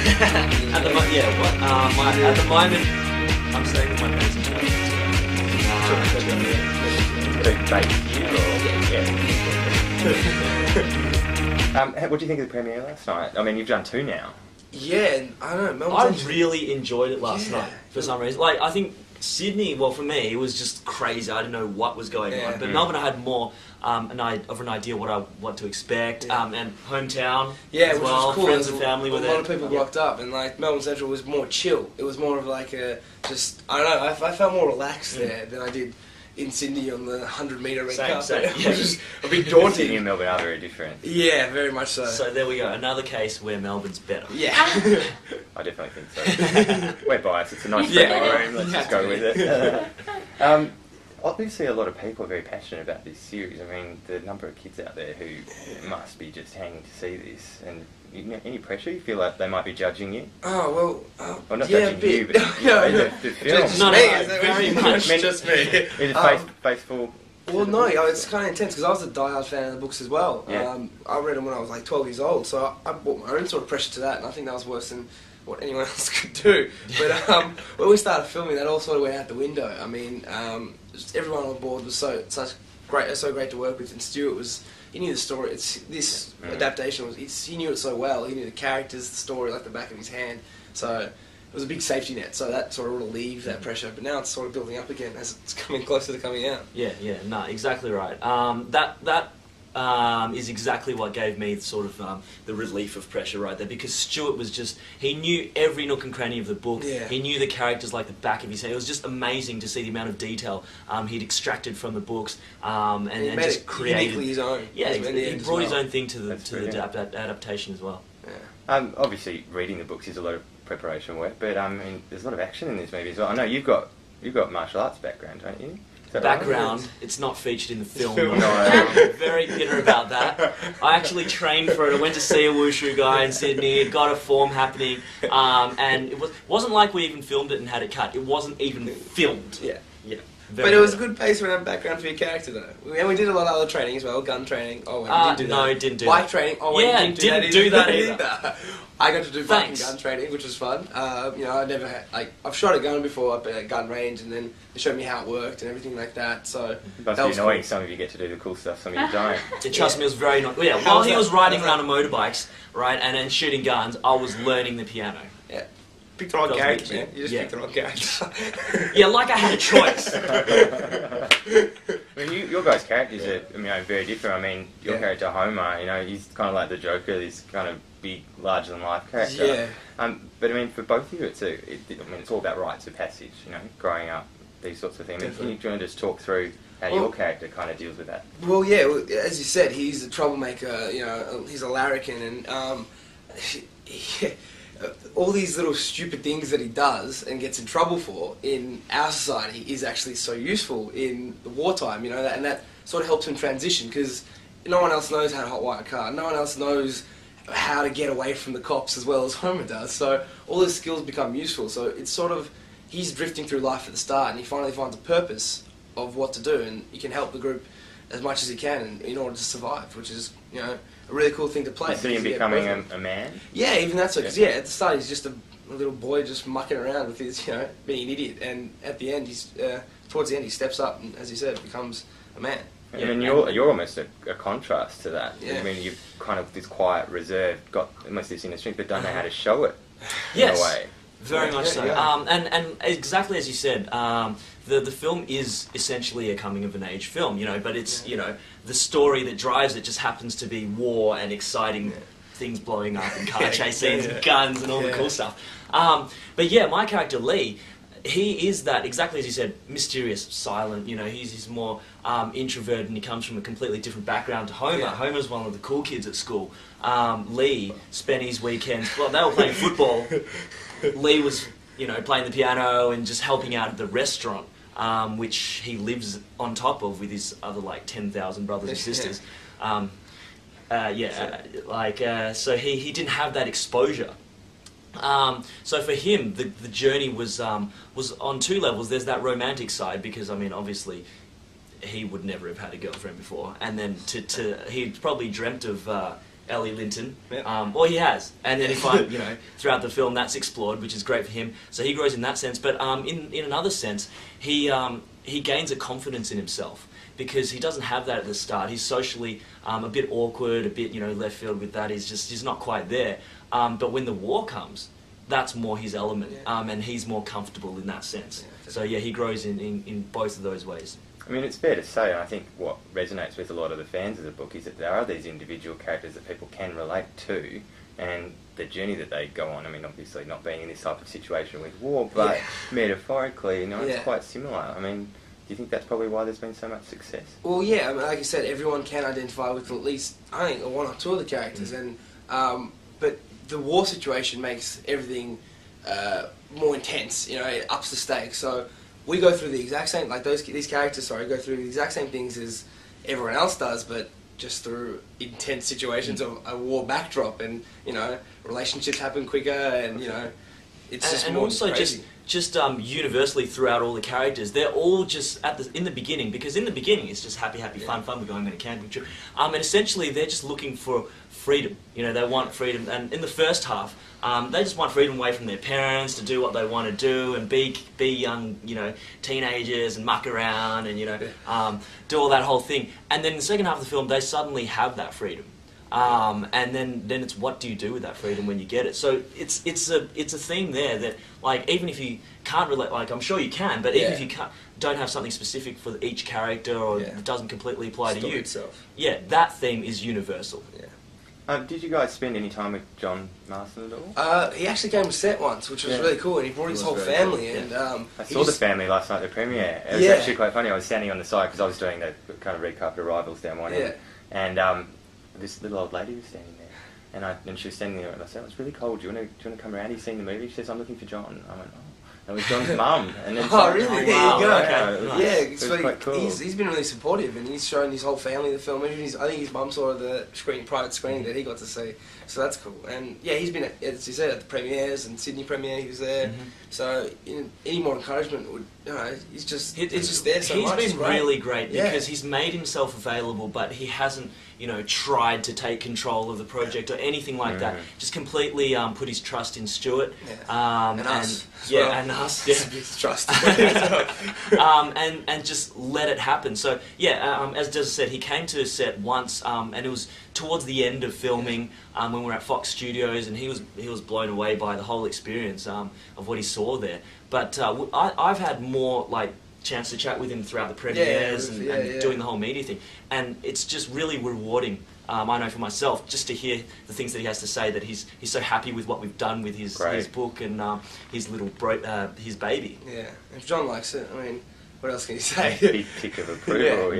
At the moment, I'm staying with my parents in Melbourne. What do you think of the premiere last night? I mean, you've done 2 now. Yeah, I don't know. I really enjoyed it last night for some reason. Like, I think Sydney, well, for me, it was just crazy. I didn't know what was going on. But Melbourne, I had more of an idea what to expect. And hometown as which well. was cool. Friends and family were there. A lot of people rocked up, and like Melbourne Central was more chill. It was more of like I don't know. I felt more relaxed there than I did in Sydney on the 100-metre red carpet. Same. Which is a bit daunting. Sydney and Melbourne are very different. Yeah, very much so. So there we go. Another case where Melbourne's better. Yeah. I definitely think so. We're biased. It's a nice friendly room. Let's just go with it. Obviously, a lot of people are very passionate about this series. I mean, the number of kids out there who must be just hanging to see this. And any pressure? You feel like they might be judging you? Oh, well... Well, not judging you, but the film. Just me. Very much. Just me. Is it faithful? Well, no, it's kind of intense because I was a die-hard fan of the books as well. Yeah. I read them when I was like 12 years old, so I brought my own sort of pressure to that, and I think that was worse than what anyone else could do. But when we started filming, that all sort of went out the window. I mean, just everyone on board was so great to work with, and Stuart he knew the story. This adaptation he knew it so well. He knew the characters, the story like the back of his hand. So it was a big safety net. So that sort of relieved that pressure. But now it's sort of building up again as it's coming closer to coming out. Yeah, no, exactly right. That is exactly what gave me sort of the relief of pressure right there, because Stuart was he knew every nook and cranny of the book. Yeah. He knew the characters like the back of his head. It was just amazing to see the amount of detail he'd extracted from the books and made just it created uniquely his own. Yeah, he brought his own thing to the adaptation as well. Yeah. Obviously, reading the books is a lot of preparation work, but I mean, there's a lot of action in this movie as well. I know you've got martial arts background, don't you? Background, right? It's not featured in the film. No. I'm very bitter about that. I actually trained for it. I went to see a wushu guy in Sydney. It got a form happening, and it wasn't like we even filmed it and had it cut. It wasn't even filmed. Yeah. Very but it was a bitter. good pace around background for your character, though. And we did a lot of other training as well, gun training. Oh, wait, we didn't do that. No, didn't do Bike that. training. Oh, wait, Yeah, we didn't do that either. I got to do bike and Thanks. gun training, which was fun. I never had, I've shot a gun before up at a gun range, and then they showed me how it worked and everything like that. So It must that be was annoying. cool. Some of you get to do the cool stuff, some of you don't. Trust me, it was very not. Yeah, How while was he that? was riding How was around on motorbikes, right, and shooting guns, I was learning the piano. Yeah. Picked the wrong That was character, me. man. You just Yeah. picked the wrong character. Yeah, like I had a choice. I mean, your guys' characters are very different. I mean, your character Homer, he's kind of like the Joker, this kind of big, larger-than-life character. Yeah. But I mean, for both of you, it's all about rites of passage. Growing up, these sorts of things. Can you just talk through how your character kind of deals with that? Well, yeah, as you said, he's a troublemaker, he's a larrikin, and all these little stupid things that he does and gets in trouble for in our society is actually so useful in the wartime, and that sort of helps him transition, because no one else knows how to hotwire a car, no one else knows how to get away from the cops as well as Homer does, so all his skills become useful, so it's sort of, he's drifting through life at the start, and he finally finds a purpose of what to do, and he can help the group as much as he can in order to survive, which is, a really cool thing to play. You see him becoming a man? Yeah, even that's so, because at the start he's just a little boy just mucking around with his, being an idiot, and at the end, towards the end he steps up and, as you said, becomes a man. Yeah, and you're almost a contrast to that. Yeah. I mean, you've kind of this quiet, reserved, got almost this inner strength, but don't know how to show it Yes. in a way. Very much so. Yeah. And exactly as you said, the film is essentially a coming-of-an-age film, but it's, the story that drives it just happens to be war and exciting things blowing up and car chase scenes and guns and all the cool stuff. But yeah, my character Lee, he is that, exactly as you said, mysterious, silent, he's more introverted, and he comes from a completely different background to Homer. Yeah. Homer's one of the cool kids at school. Lee spent his weekends, well, they were playing football. Lee was, playing the piano and just helping out at the restaurant, which he lives on top of with his other, 10,000 brothers and sisters. So he didn't have that exposure. So for him, the journey was on two levels. There's that romantic side, because, obviously, he would never have had a girlfriend before. And then he probably dreamt of Ellie Linton. Yep. Well, he has, and then throughout the film that's explored, which is great for him. So he grows in that sense, but in another sense, he gains a confidence in himself because he doesn't have that at the start. He's socially a bit awkward, a bit left field with that. He's not quite there. But when the war comes, that's more his element, and he's more comfortable in that sense. Yeah, so he grows in both of those ways. I mean, it's fair to say, and I think what resonates with a lot of the fans of the book is that there are these individual characters that people can relate to, and the journey that they go on. I mean, obviously not being in this type of situation with war, but metaphorically, it's quite similar. I mean, do you think that's probably why there's been so much success? Well, yeah, I mean, like you said, everyone can identify with at least, I think, one or two of the characters, and but the war situation makes everything more intense, it ups the stakes. So we go through the exact same, like these characters, go through the exact same things as everyone else does, but just through intense situations of a war backdrop, and relationships happen quicker, and it's just and more also crazy. just universally throughout all the characters, they're all just in the beginning, because in the beginning it's just happy, fun, we're going on a camping trip, and essentially they're just looking for freedom. They want freedom, and in the first half, they just want freedom away from their parents to do what they want to do and be young, teenagers and muck around and do all that whole thing. And then in the second half of the film, they suddenly have that freedom. And then it's what do you do with that freedom when you get it? So it's a theme there that, like, even if you can't relate, like I'm sure you can, but even if you don't have something specific for each character or it doesn't completely apply to you, itself. That theme is universal. Did you guys spend any time with John Marston at all? He actually came to set once, which was really cool, and he brought his whole family. Cool. And I saw the family last night at the premiere. It was actually quite funny. I was standing on the side because I was doing the kind of red carpet arrivals down one end, and this little old lady was standing there, and she was standing there, and I said, "It's really cold. Do you want to come around? Have you seen the movie?" She says, "I'm looking for John." I went, "Oh." It was John's mum. And then really? There you go. Okay. It's quite cool. He's been really supportive, and he's shown his whole family the film. I think his mum saw the private screening that he got to see, so that's cool. And he's been, as you said, at the premieres and Sydney premiere, he was there. So any more encouragement would, it's just there so much. He's been really great because he's made himself available, but he hasn't, tried to take control of the project or anything like that. Just completely put his trust in Stuart. And us. And us. Yeah. Trust. And just let it happen. So as Des said, he came to set once, and it was towards the end of filming when we were at Fox Studios, and he was blown away by the whole experience of what he saw there. But I've had more chance to chat with him throughout the premieres and doing the whole media thing, and it's just really rewarding. I know for myself, just to hear the things that he has to say, that he's so happy with what we've done with his book and his little his baby. Yeah, if John likes it, I mean, what else can you say? Big tick of approval,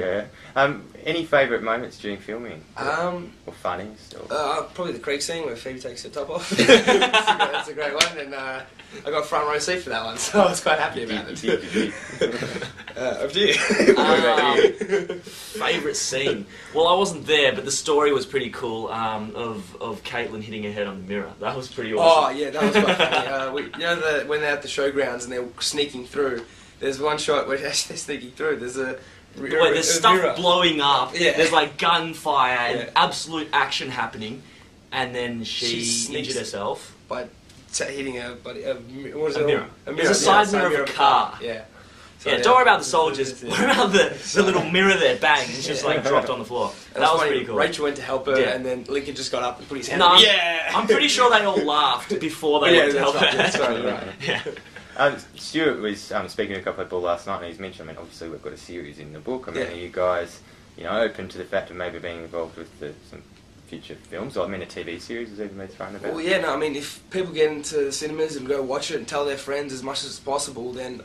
Any favourite moments during filming? Or funniest? Or... probably the creek scene where Phoebe takes her top off. That's a great one, and I got front row seat for that one, so I was quite happy about it. Favourite scene? Well, I wasn't there, but the story was pretty cool. Of Caitlin hitting her head on the mirror. That was pretty awesome. Oh yeah, that was quite funny. When they're at the showgrounds and they're sneaking through. There's one shot where they're sneaking through. There's there's stuff mirror blowing up. Yeah. There's gunfire and absolute action happening, and then she injured herself by hitting a mirror. It's a side mirror of a car. Yeah. So, don't worry about the soldiers. Worry about the little mirror there. Bang! It's just dropped on the floor. That was pretty cool. Rachel went to help her, and then Lincoln just got up and put his hand. No, I'm pretty sure they all laughed before they went to help her. That's right. Yeah. Stuart was speaking to a couple of people last night, and he's mentioned, obviously we've got a series in the book. Are you guys, open to the fact of maybe being involved with some future films? Or, a TV series has even been thrown about? Well, if people get into the cinemas and go watch it and tell their friends as much as possible, then,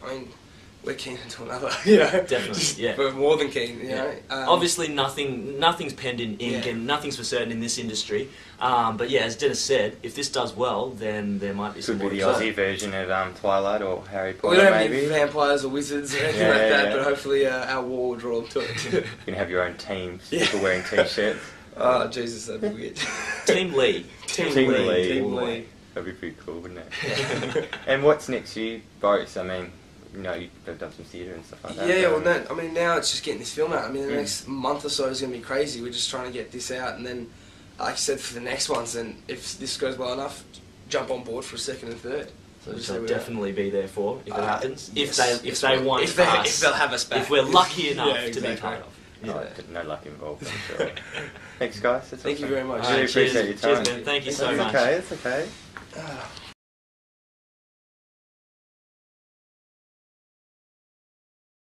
we're keen to another, Definitely, We're more than keen, Obviously, nothing's penned in ink and nothing's for certain in this industry. But as Dennis said, if this does well, then there might be some more. Could be the Aussie version of Twilight or Harry Potter, we don't have maybe. any vampires or wizards or anything like that, but hopefully our war will draw them to it. You can have your own teams, people wearing T-shirts. Oh, Jesus, that'd be weird. Team Lee. Team Lee. That'd be pretty cool, wouldn't it? And what's next for you both? You've done some theatre and stuff like that. Now it's just getting this film out. The next month or so is going to be crazy. We're just trying to get this out, and then like you said, for the next ones, and if this goes well enough, jump on board for a second and third. So which I'll definitely be there for if it happens. Yes. If they want if us, they'll have us back. if we're lucky enough to be exactly. part of. Yeah. Oh, no luck involved, I'm sure. Thanks, guys. That's Thank you awesome. very much. I really appreciate your time. Cheers, man. Thank you so much. It's okay.